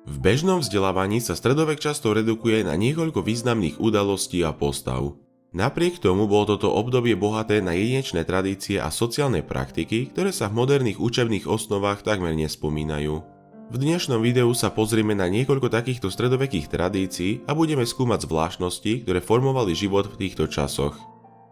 V bežnom vzdelávaní sa stredovek často redukuje na niekoľko významných udalostí a postav. Napriek tomu bolo toto obdobie bohaté na jedinečné tradície a sociálne praktiky, ktoré sa v moderných učebných osnovách takmer nespomínajú. V dnešnom videu sa pozrieme na niekoľko takýchto stredovekých tradícií a budeme skúmať zvláštnosti, ktoré formovali život v týchto časoch.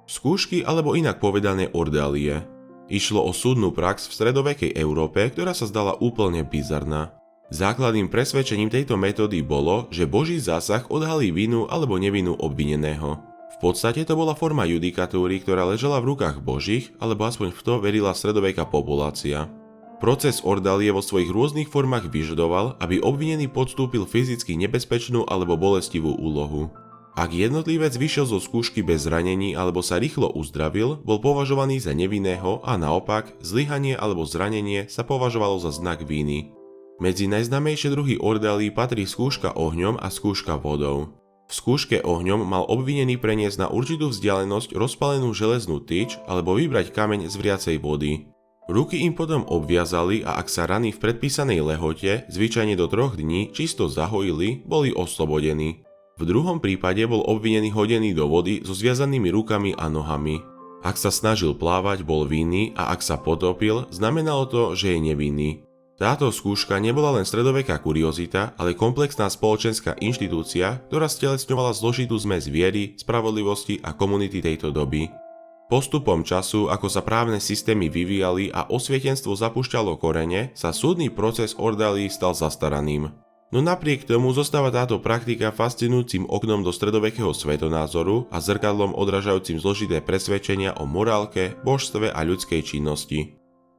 Skúšky alebo inak povedané ordálie. Išlo o súdnu prax v stredovekej Európe, ktorá sa zdala úplne bizarná. Základným presvedčením tejto metódy bolo, že Boží zásah odhalí vinu alebo nevinu obvineného. V podstate to bola forma judikatúry, ktorá ležala v rukách Božích, alebo aspoň v to verila stredoveká populácia. Proces ordálie vo svojich rôznych formách vyžadoval, aby obvinený podstúpil fyzicky nebezpečnú alebo bolestivú úlohu. Ak jednotlivec vyšiel zo skúšky bez zranení alebo sa rýchlo uzdravil, bol považovaný za nevinného a naopak, zlyhanie alebo zranenie sa považovalo za znak viny. Medzi najznámejšie druhy ordálií patrí skúška ohňom a skúška vodou. V skúške ohňom mal obvinený preniesť na určitú vzdialenosť rozpalenú železnú tyč alebo vybrať kameň z vriacej vody. Ruky im potom obviazali a ak sa rany v predpísanej lehote, zvyčajne do 3 dní, čisto zahojili, boli oslobodení. V druhom prípade bol obvinený hodený do vody so zviazanými rukami a nohami. Ak sa snažil plávať, bol vinný a ak sa potopil, znamenalo to, že je nevinný. Táto skúška nebola len stredoveká kuriozita, ale komplexná spoločenská inštitúcia, ktorá stelesňovala zložitú zmes viery, spravodlivosti a komunity tejto doby. Postupom času, ako sa právne systémy vyvíjali a osvietenstvo zapúšťalo korene, sa súdny proces ordálií stal zastaraným. No napriek tomu zostáva táto praktika fascinujúcim oknom do stredovekého svetonázoru a zrkadlom odrážajúcim zložité presvedčenia o morálke, božstve a ľudskej činnosti.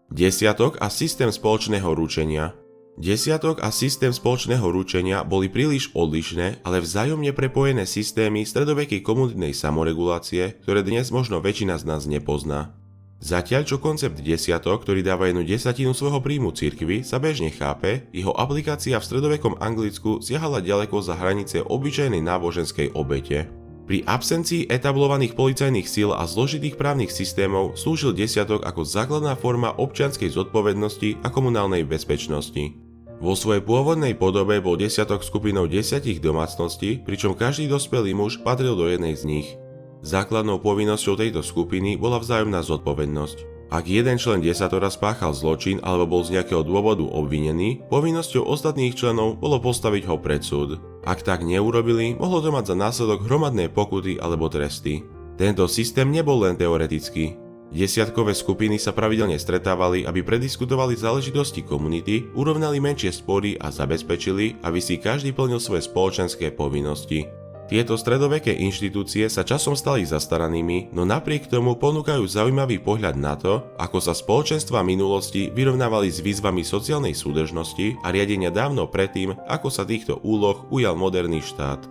Desiatok a systém spoločného ručenia. Desiatok a systém spoločného ručenia boli príliš odlišné, ale vzájomne prepojené systémy stredovekej komunitnej samoregulácie, ktoré dnes možno väčšina z nás nepozná. Zatiaľ čo koncept desiatok, ktorý dáva 1/10 svojho príjmu cirkvi, sa bežne chápe, jeho aplikácia v stredovekom Anglicku siahala ďaleko za hranice obyčajnej náboženskej obete. Pri absencii etablovaných policajných síl a zložitých právnych systémov slúžil desiatok ako základná forma občianskej zodpovednosti a komunálnej bezpečnosti. Vo svojej pôvodnej podobe bol desiatok skupinou 10 domácností, pričom každý dospelý muž patril do jednej z nich. Základnou povinnosťou tejto skupiny bola vzájomná zodpovednosť. Ak jeden člen desatora spáchal zločin alebo bol z nejakého dôvodu obvinený, povinnosťou ostatných členov bolo postaviť ho pred súd. Ak tak neurobili, mohlo to mať za následok hromadné pokuty alebo tresty. Tento systém nebol len teoretický. Desiatkové skupiny sa pravidelne stretávali, aby prediskutovali záležitosti komunity, urovnali menšie spory a zabezpečili, aby si každý plnil svoje spoločenské povinnosti. Tieto stredoveké inštitúcie sa časom stali zastaranými, no napriek tomu ponúkajú zaujímavý pohľad na to, ako sa spoločenstvá minulosti vyrovnávali s výzvami sociálnej súdržnosti a riadenia dávno predtým, ako sa týchto úloh ujal moderný štát.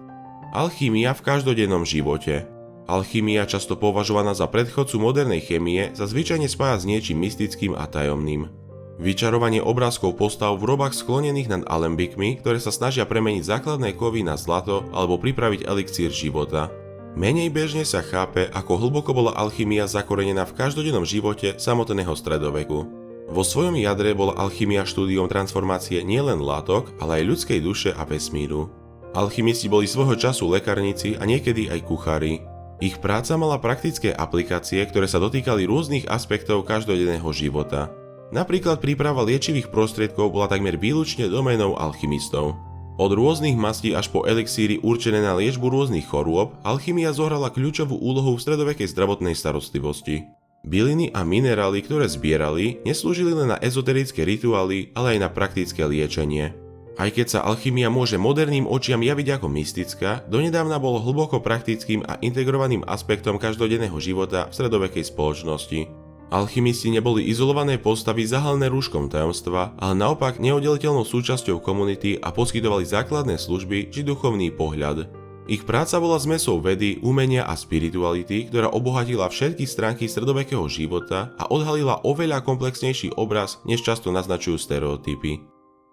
Alchýmia v každodennom živote. Alchýmia, často považovaná za predchodcu modernej chémie, sa zvyčajne spája s niečím mystickým a tajomným. Vyčarovanie obrázkov postav v robách sklonených nad alembikmi, ktoré sa snažia premeniť základné kovy na zlato alebo pripraviť elixír života. Menej bežne sa chápe, ako hlboko bola alchymia zakorenená v každodennom živote samotného stredoveku. Vo svojom jadre bola alchymia štúdiom transformácie nielen látok, ale aj ľudskej duše a vesmíru. Alchymisti boli svojho času lekárnici a niekedy aj kuchári. Ich práca mala praktické aplikácie, ktoré sa dotýkali rôznych aspektov každodenného života. Napríklad príprava liečivých prostriedkov bola takmer výlučne doménou alchymistov. Od rôznych mastí až po elixíry určené na liečbu rôznych chorôb, alchymia zohrala kľúčovú úlohu v stredovekej zdravotnej starostlivosti. Byliny a minerály, ktoré zbierali, neslúžili len na ezoterické rituály, ale aj na praktické liečenie. Aj keď sa alchymia môže moderným očiam javiť ako mystická, donedávna bolo hlboko praktickým a integrovaným aspektom každodenného života v stredovekej spoločnosti. Alchymisti neboli izolované postavy zahalené rúškom tajomstva, ale naopak neoddeliteľnou súčasťou komunity a poskytovali základné služby či duchovný pohľad. Ich práca bola zmesou vedy, umenia a spirituality, ktorá obohatila všetky stránky stredovekého života a odhalila oveľa komplexnejší obraz, než často naznačujú stereotypy.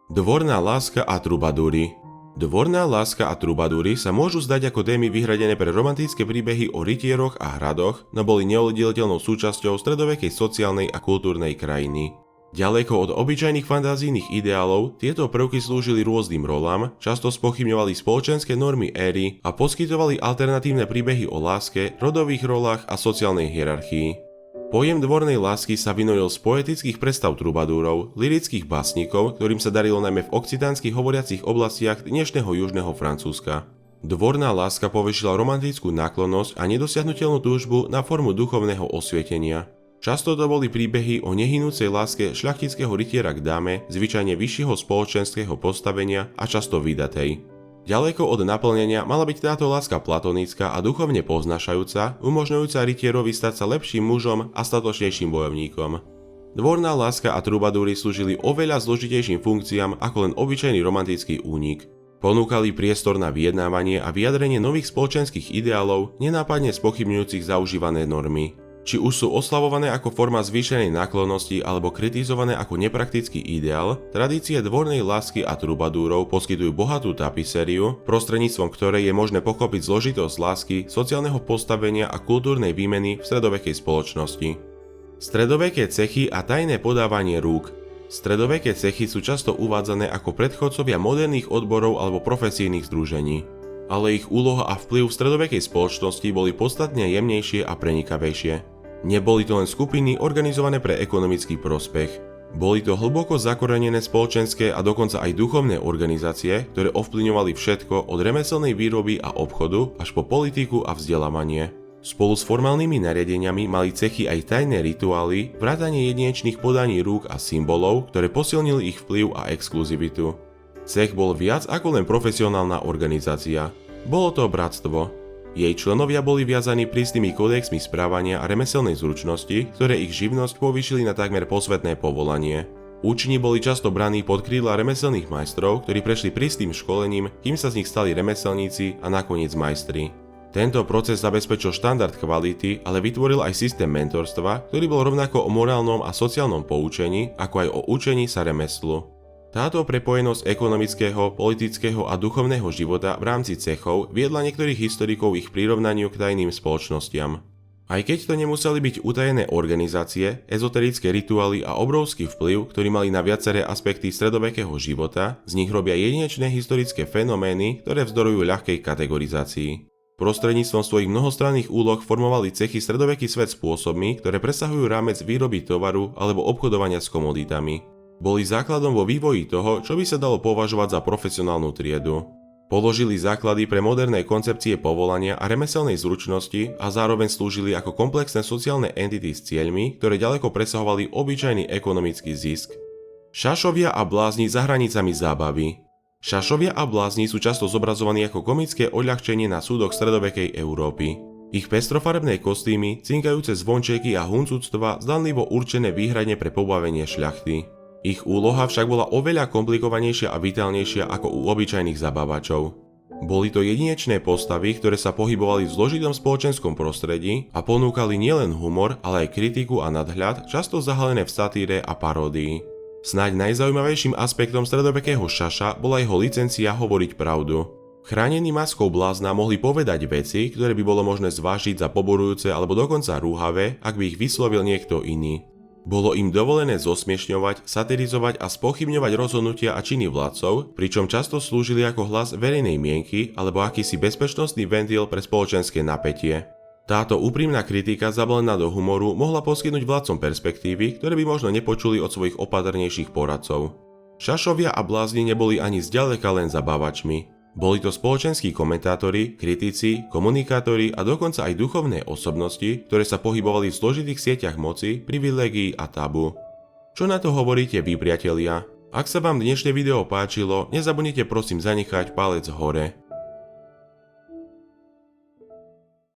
Dvorná láska a trubadúry. Dvorná láska a trubadúry sa môžu zdať ako témy vyhradené pre romantické príbehy o rytieroch a hradoch, no boli neoddeliteľnou súčasťou stredovekej sociálnej a kultúrnej krajiny. Ďaleko od obyčajných fantázijných ideálov, tieto prvky slúžili rôznym rolám, často spochybňovali spoločenské normy éry a poskytovali alternatívne príbehy o láske, rodových rolách a sociálnej hierarchii. Pojem dvornej lásky sa vynojil z poetických predstav trubadúrov, lyrických básnikov, ktorým sa darilo najmä v okcitánskych hovoriacich oblastiach dnešného južného Francúzska. Dvorná láska povyšila romantickú náklonnosť a nedosiahnuteľnú túžbu na formu duchovného osvietenia. Často to boli príbehy o nehynúcej láske šľachtického rytiera k dáme, zvyčajne vyššieho spoločenského postavenia a často vydatej. Ďaleko od naplnenia mala byť táto láska platonická a duchovne poznášajúca, umožňujúca rytierovi stať sa lepším mužom a statočnejším bojovníkom. Dvorná láska a trubadúry slúžili oveľa zložitejším funkciám ako len obyčajný romantický únik. Ponúkali priestor na vyjednávanie a vyjadrenie nových spoločenských ideálov, nenápadne spochybňujúcich zaužívané normy. Či už sú oslavované ako forma zvýšenej náklonnosti alebo kritizované ako nepraktický ideál, tradície dvornej lásky a trubadúrov poskytujú bohatú tapisériu, prostredníctvom ktorej je možné pochopiť zložitosť lásky, sociálneho postavenia a kultúrnej výmeny v stredovekej spoločnosti. Stredoveké cechy a tajné podávanie rúk. Stredoveké cechy sú často uvádzané ako predchodcovia moderných odborov alebo profesijných združení. Ale ich úloha a vplyv v stredovekej spoločnosti boli podstatne jemnejšie a prenikavejšie. Neboli to len skupiny organizované pre ekonomický prospech. Boli to hlboko zakorenené spoločenské a dokonca aj duchovné organizácie, ktoré ovplyvňovali všetko od remeselnej výroby a obchodu až po politiku a vzdelávanie. Spolu s formálnymi nariadeniami mali cechy aj tajné rituály, vrátanie jedinečných podaní rúk a symbolov, ktoré posilnili ich vplyv a exkluzivitu. Cech bol viac ako len profesionálna organizácia. Bolo to bratstvo. Jej členovia boli viazaní prísnymi kódexmi správania a remeselnej zručnosti, ktoré ich živnosť povýšili na takmer posvätné povolanie. Učni boli často braní pod krídla remeselných majstrov, ktorí prešli prísnym školením, kým sa z nich stali remeselníci a nakoniec majstri. Tento proces zabezpečil štandard kvality, ale vytvoril aj systém mentorstva, ktorý bol rovnako o morálnom a sociálnom poučení, ako aj o učení sa remeslu. Táto prepojenosť ekonomického, politického a duchovného života v rámci cechov viedla niektorých historikov ich prirovnaniu k tajným spoločnostiam. Aj keď to nemuseli byť utajené organizácie, ezoterické rituály a obrovský vplyv, ktorý mali na viaceré aspekty stredovekého života, z nich robia jedinečné historické fenomény, ktoré vzdorujú ľahkej kategorizácii. Prostredníctvom svojich mnohostranných úloh formovali cechy stredoveký svet spôsobmi, ktoré presahujú rámec výroby tovaru alebo obchodovania s komoditami. Boli základom vo vývoji toho, čo by sa dalo považovať za profesionálnu triedu. Položili základy pre moderné koncepcie povolania a remeselnej zručnosti a zároveň slúžili ako komplexné sociálne entity s cieľmi, ktoré ďaleko presahovali obyčajný ekonomický zisk. Šašovia a blázni za hranicami zábavy. Šašovia a blázni sú často zobrazovaní ako komické odľahčenie na súdoch stredovekej Európy. Ich pestrofarebné kostýmy, cinkajúce zvončeky a huncúctva zdanlivo určené výhradne pre pobavenie šľachty. Ich úloha však bola oveľa komplikovanejšia a vitálnejšia ako u obyčajných zabávačov. Boli to jedinečné postavy, ktoré sa pohybovali v zložitom spoločenskom prostredí a ponúkali nielen humor, ale aj kritiku a nadhľad, často zahalené v satíre a paródii. Snáď najzaujímavejším aspektom stredovekého šaša bola jeho licencia hovoriť pravdu. Chránení maskou blázna mohli povedať veci, ktoré by bolo možné zvážiť za poborujúce alebo dokonca rúhavé, ak by ich vyslovil niekto iný. Bolo im dovolené zosmiešňovať, satirizovať a spochybňovať rozhodnutia a činy vládcov, pričom často slúžili ako hlas verejnej mienky alebo akýsi bezpečnostný ventil pre spoločenské napätie. Táto úprimná kritika zabalená do humoru mohla poskytnúť vládcom perspektívy, ktoré by možno nepočuli od svojich opatrnejších poradcov. Šašovia a blázni neboli ani zďaleka len zabávačmi. Boli to spoločenskí komentátori, kritici, komunikátori a dokonca aj duchovné osobnosti, ktoré sa pohybovali v zložitých sieťach moci, privilégií a tabu. Čo na to hovoríte vy, priatelia? Ak sa vám dnešné video páčilo, nezabudnite prosím zanechať palec hore.